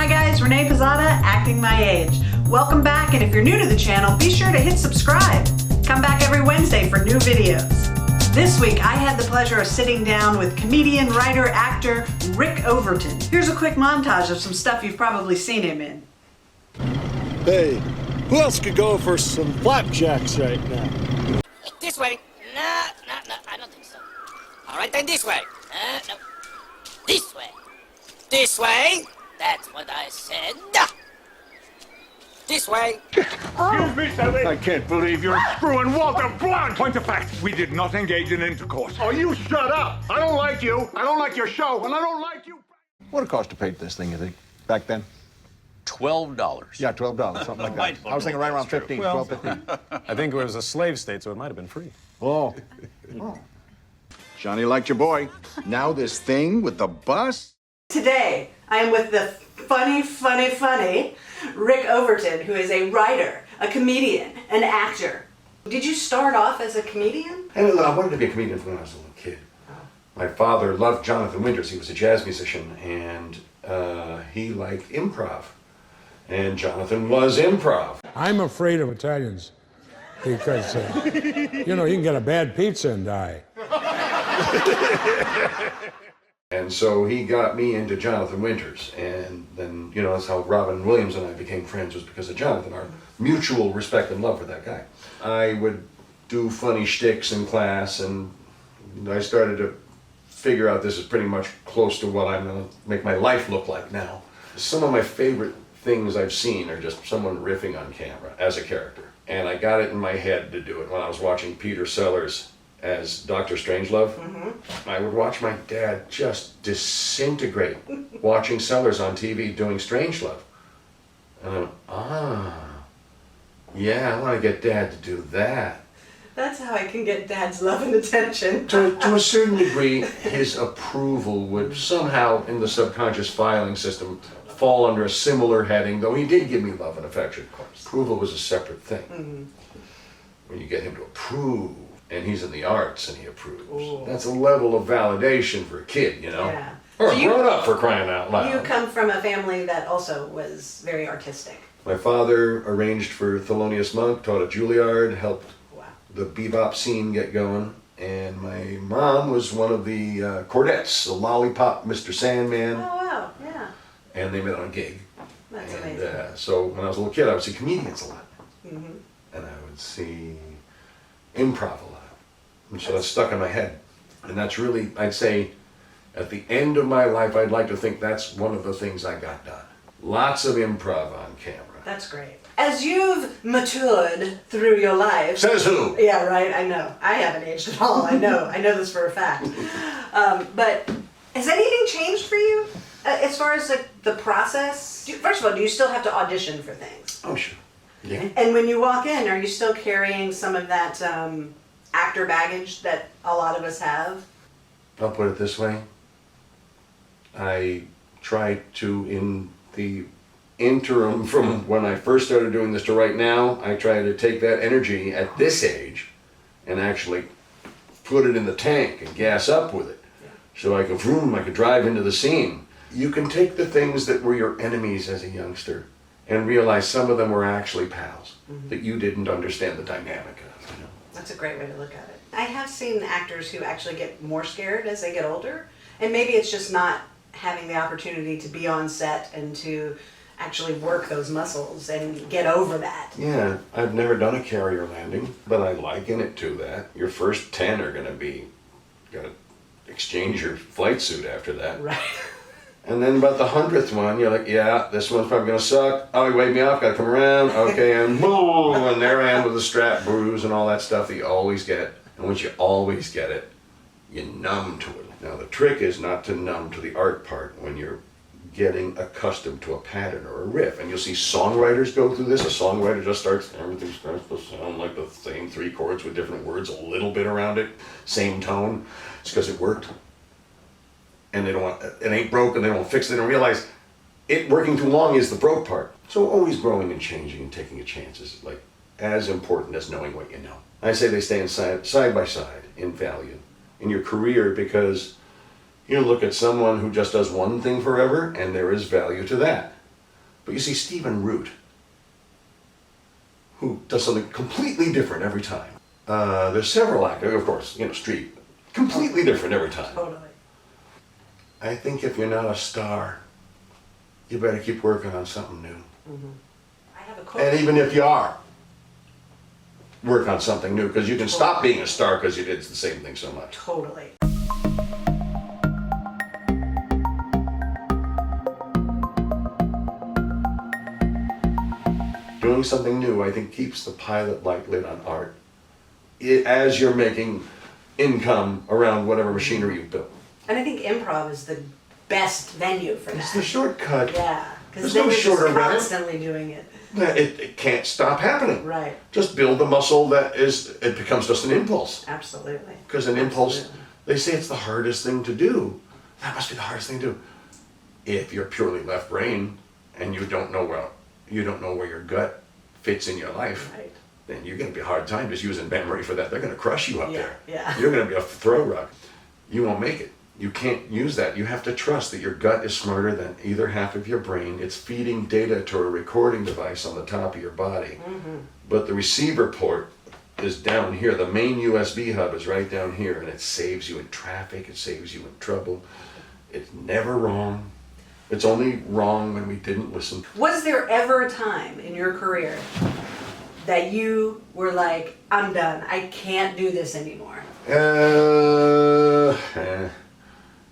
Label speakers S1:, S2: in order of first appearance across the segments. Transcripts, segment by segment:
S1: Hi guys, Renee Pizzata, Acting My Age. Welcome back, and if you're new to the channel, be sure to hit subscribe. Come back every Wednesday for new videos. This week, I had the pleasure of sitting down with comedian, writer, actor Rick Overton. Here's a quick montage of some stuff you've probably seen him in.
S2: Hey, who else could go for some flapjacks right now?
S3: This way. No, I don't think so. All right, then this way. No. This way. This way. That's what I said. This way.
S4: Excuse me, Sally. I can't believe you're screwing Walter Blunt. Point of fact, we did not engage in intercourse.
S5: Oh, you shut up. I don't like you. I don't like your show, and I don't like you.
S6: What did it cost to paint this thing, you think, back then?
S7: $12.
S6: Yeah, $12, something like that. I was thinking right around 15, 12, 15.
S8: I think it was a slave state, so it might have been free.
S6: Oh.
S5: Johnny liked your boy. Now this thing with the bus?
S1: Today, I am with the funny Rick Overton, who is a writer, a comedian, an actor. Did you start off as a comedian?
S9: I wanted to be a comedian from when I was a little kid. My father loved Jonathan Winters. He was a jazz musician, and he liked improv. And Jonathan was improv.
S10: I'm afraid of Italians because, you know, you can get a bad pizza and die.
S9: And so he got me into Jonathan Winters. And then, you know, that's how Robin Williams and I became friends, was because of Jonathan, our mutual respect and love for that guy. I would do funny shticks in class, and I started to figure out this is pretty much close to what I'm going to make my life look like now. Some of my favorite things I've seen are just someone riffing on camera as a character. And I got it in my head to do it when I was watching Peter Sellers as Dr. Strangelove. Mm-hmm. I would watch my dad just disintegrate watching Sellers on TV doing Strangelove. And I went, yeah, I want to get Dad to do that.
S1: That's how I can get Dad's love and attention.
S9: To a certain degree, his approval would somehow, in the subconscious filing system, fall under a similar heading, though he did give me love and affection. Approval was a separate thing. Mm-hmm. When you get him to approve, and he's in the arts and he approves, ooh, that's a level of validation for a kid, you know? Yeah. Or so a grown-up, for crying out loud.
S1: You come from a family that also was very artistic.
S9: My father arranged for Thelonious Monk, taught at Juilliard, helped the bebop scene get going, and my mom was one of the Chordettes, the Lollipop, Mr. Sandman.
S1: Oh wow, yeah.
S9: And they met on a gig.
S1: That's amazing.
S9: So when I was a little kid, I would see comedians a lot. Mm-hmm. And I would see improv a lot. And so that's stuck in my head. And that's really, I'd say, at the end of my life, I'd like to think that's one of the things I got done. Lots of improv on camera.
S1: That's great. As you've matured through your life...
S9: Says who?
S1: Yeah, right, I know. I haven't aged at all, I know this for a fact. But has anything changed for you as far as the process? First of all, do you still have to audition for things?
S9: Oh, sure. Yeah.
S1: And when you walk in, are you still carrying some of that actor baggage that a lot of us have?
S9: I'll put it this way. I try to, in the interim from when I first started doing this to right now, I try to take that energy at this age and actually put it in the tank and gas up with it. Yeah. So I could drive into the scene. You can take the things that were your enemies as a youngster and realize some of them were actually pals, mm-hmm, that you didn't understand the dynamic of. You know?
S1: That's a great way to look at it. I have seen actors who actually get more scared as they get older, and maybe it's just not having the opportunity to be on set and to actually work those muscles and get over that.
S9: Yeah, I've never done a carrier landing, but I liken it to that. Your first 10 are going to be, got to exchange your flight suit after that.
S1: Right.
S9: And then about the 100th one, you're like, yeah, this one's probably going to suck. Oh, he waved me off, got to come around. Okay, and boom, and there I am with the strap bruise and all that stuff that you always get. And once you always get it, you numb to it. Now the trick is not to numb to the art part when you're getting accustomed to a pattern or a riff. And you'll see songwriters go through this. A songwriter just everything starts to sound like the same 3 chords with different words, a little bit around it, same tone. It's because it worked. And they don't want, it ain't broken, they don't fix it and realize it working too long is the broke part. So always growing and changing and taking a chance is like as important as knowing what you know. I say they stand side by side in value in your career, because you look at someone who just does one thing forever and there is value to that. But you see Stephen Root, who does something completely different every time. There's several actors, of course, Streep, completely different every time.
S1: Totally.
S9: I think if you're not a star, you better keep working on something new.
S1: I have a quote.
S9: And even if you are, work on something new, because you can stop being a star because you did the same thing so much.
S1: Totally.
S9: Doing something new, I think, keeps the pilot light lit on art as you're making income around whatever machinery you've built.
S1: And I think improv is the best venue for that.
S9: It's the shortcut.
S1: Yeah, because
S9: There's
S1: then
S9: no
S1: you're
S9: shorter
S1: just
S9: route.
S1: constantly doing it.
S9: It can't stop happening.
S1: Right.
S9: Just build the muscle it becomes just an impulse.
S1: Absolutely.
S9: Because an impulse,
S1: Absolutely.
S9: they say it's the hardest thing to do. That must be the hardest thing to do. If you're purely left brain and you don't know where your gut fits in your life,
S1: Right.
S9: then you're going to be a hard time just using memory for that. They're going to crush you up there.
S1: Yeah.
S9: You're going to be a throw rock. You won't make it. You can't use that. You have to trust that your gut is smarter than either half of your brain. It's feeding data to a recording device on the top of your body. But the receiver port is down here. The main USB hub is right down here, and it saves you in traffic. It saves you in trouble. It's never wrong. It's only wrong when we didn't listen.
S1: Was there ever a time in your career that you were like, I'm done, I can't do this anymore?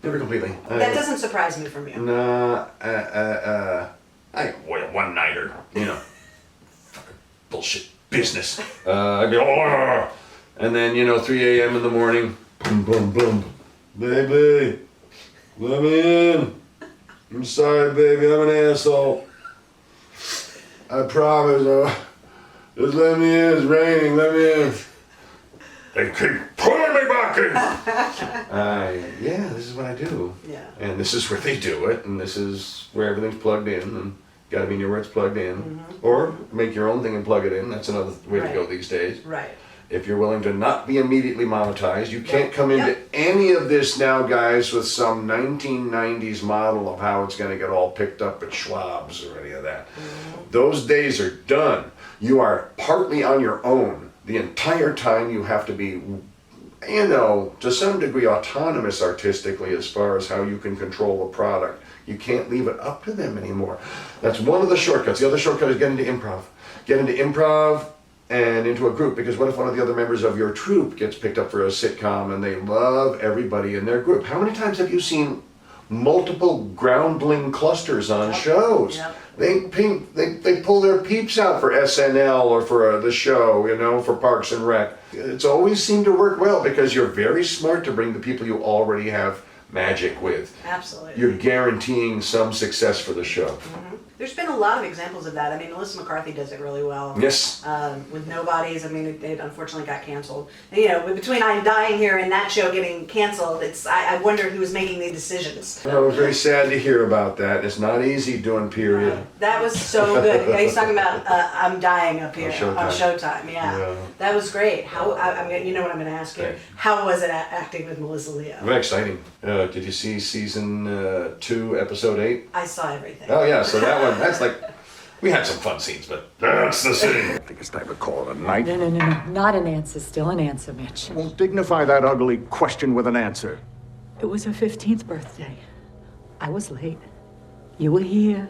S9: Never completely.
S1: That doesn't surprise me from you.
S9: Nah, I one-nighter, fucking bullshit business. I'd be all, and then 3 a.m. in the morning, boom, boom, boom, baby, let me in. I'm sorry, baby, I'm an asshole. I promise. Just let me in. It's raining. Let me in. They keep pulling me back in. Yeah, this is what I do.
S1: Yeah.
S9: And this is where they do it, and this is where everything's plugged in, and got to be near where it's plugged in, or make your own thing and plug it in. That's another way to go these days.
S1: Right.
S9: If you're willing to not be immediately monetized, you can't come into any of this now, guys, with some 1990s model of how it's going to get all picked up at Schwab's or any of that. Those days are done. You are partly on your own. The entire time you have to be, to some degree autonomous artistically as far as how you can control the product. You can't leave it up to them anymore. That's one of the shortcuts. The other shortcut is get into improv. Get into improv and into a group, because what if one of the other members of your troupe gets picked up for a sitcom and they love everybody in their group? How many times have you seen multiple groundling clusters on shows? They pull their peeps out for SNL or for the show, for Parks and Rec. It's always seemed to work well because you're very smart to bring the people you already have magic with.
S1: Absolutely.
S9: You're guaranteeing some success for the show.
S1: There's been a lot of examples of that. I mean, Melissa McCarthy does it really well.
S9: Yes.
S1: With Nobodies, I mean, it unfortunately got canceled. And, between I'm Dying Here and that show getting canceled, I wonder who was making the decisions.
S9: I was very sad to hear about that. It's not easy doing period.
S1: That was so good. He's talking about I'm Dying up here on Showtime. Yeah. That was great. How? You know what I'm going to ask you?
S9: Okay.
S1: How was it acting with Melissa Leo?
S9: Very exciting. Did you see season 2, episode 8?
S1: I saw everything.
S9: Oh yeah, so that one, that's like, we had some fun scenes, but that's the scene. I think it's time to call it a night.
S11: No. Not an answer. Still an answer, Mitch.
S5: Won't dignify that ugly question with an answer.
S11: It was her 15th birthday. I was late. You were here.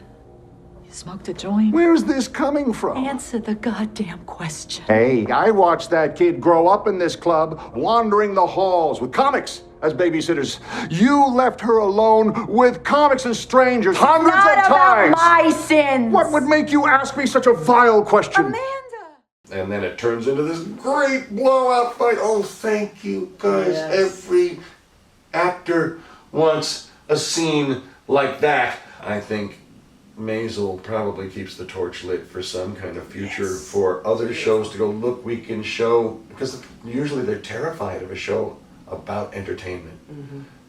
S11: You smoked a joint.
S5: Where's this coming from?
S11: Answer the goddamn question.
S5: Hey, I watched that kid grow up in this club, wandering the halls with comics as babysitters. You left her alone with comics and strangers hundreds of times.
S11: Not about my sins.
S5: What would make you ask me such a vile question?
S11: Amanda.
S9: And then it turns into this great blowout fight. Oh, thank you, guys.
S1: Yes.
S9: Every actor wants a scene like that. I think Maisel probably keeps the torch lit for some kind of future for other shows to go, look, we can show, because usually they're terrified of a show about entertainment.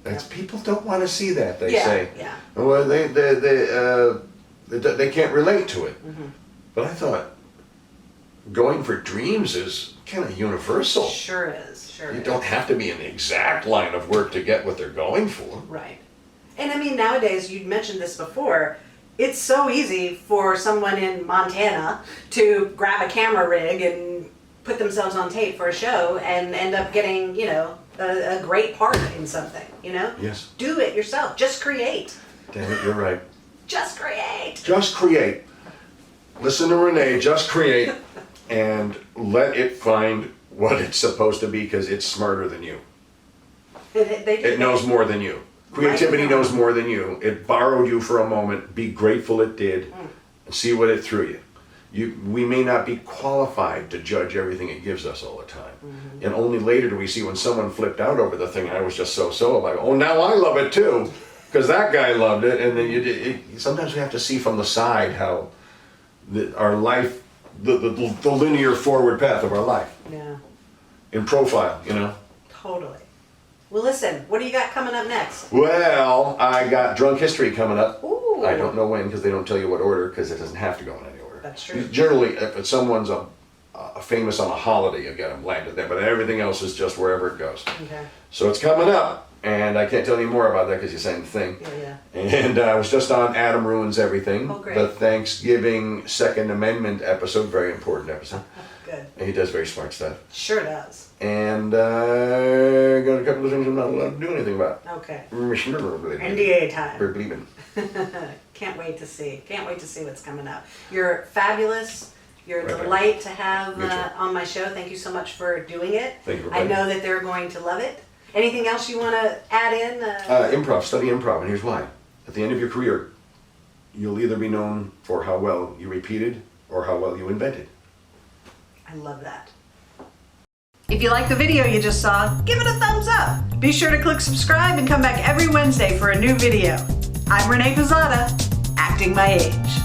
S9: That's people don't want to see that, they say.
S1: Yeah.
S9: Well, they can't relate to it. But I thought going for dreams is kind of universal.
S1: Sure is.
S9: You don't have to be in the exact line of work to get what they're going for.
S1: Right. And I mean, nowadays, you'd mentioned this before, It's so easy for someone in Montana to grab a camera rig and put themselves on tape for a show and end up getting, you know, a great part in something, you know?
S9: Yes.
S1: Do it yourself. Just create.
S9: Damn it, you're right.
S1: Just create.
S9: Just create. Listen to Renee, just create, and let it find what it's supposed to be, because it's smarter than you. It knows more than you. Creativity knows more than you. It borrowed you for a moment. Be grateful it did, and see what it threw you. We may not be qualified to judge everything it gives us all the time. And only later do we see when someone flipped out over the thing, I was just so, like, oh, now I love it too, because that guy loved it. And then sometimes we have to see from the side how our life, the linear forward path of our life.
S1: Yeah.
S9: In profile, you know?
S1: Totally. Well, listen, what do you got coming up next?
S9: Well, I got Drunk History coming up.
S1: Ooh.
S9: I don't know when, because they don't tell you what order, because it doesn't have to go in any order.
S1: That's true.
S9: Generally, if someone's a famous on a holiday, you get them landed there, but everything else is just wherever it goes.
S1: Okay.
S9: So it's coming up, and I can't tell you more about that because you're saying the thing.
S1: Yeah.
S9: And I was just on Adam Ruins Everything,
S1: Oh, great.
S9: the Thanksgiving Second Amendment episode, very important episode.
S1: Good.
S9: And he does very smart stuff.
S1: Sure does.
S9: And got a couple of things I'm not allowed to do anything about.
S1: Okay.
S9: NDA
S1: NDA time.
S9: We're believing.
S1: Can't wait to see. Can't wait to see what's coming up. You're fabulous. You're a
S9: Right.
S1: delight to have
S9: You too.
S1: on my show. Thank you so much for doing it.
S9: Thank you for
S1: I
S9: inviting
S1: know
S9: me.
S1: that they're going to love it. Anything else you want to add in?
S9: Improv, study improv, and here's why. At the end of your career, you'll either be known for how well you repeated or how well you invented.
S1: I love that. If you like the video you just saw, give it a thumbs up. Be sure to click subscribe and come back every Wednesday for a new video. I'm Renee Pizzata, acting my age.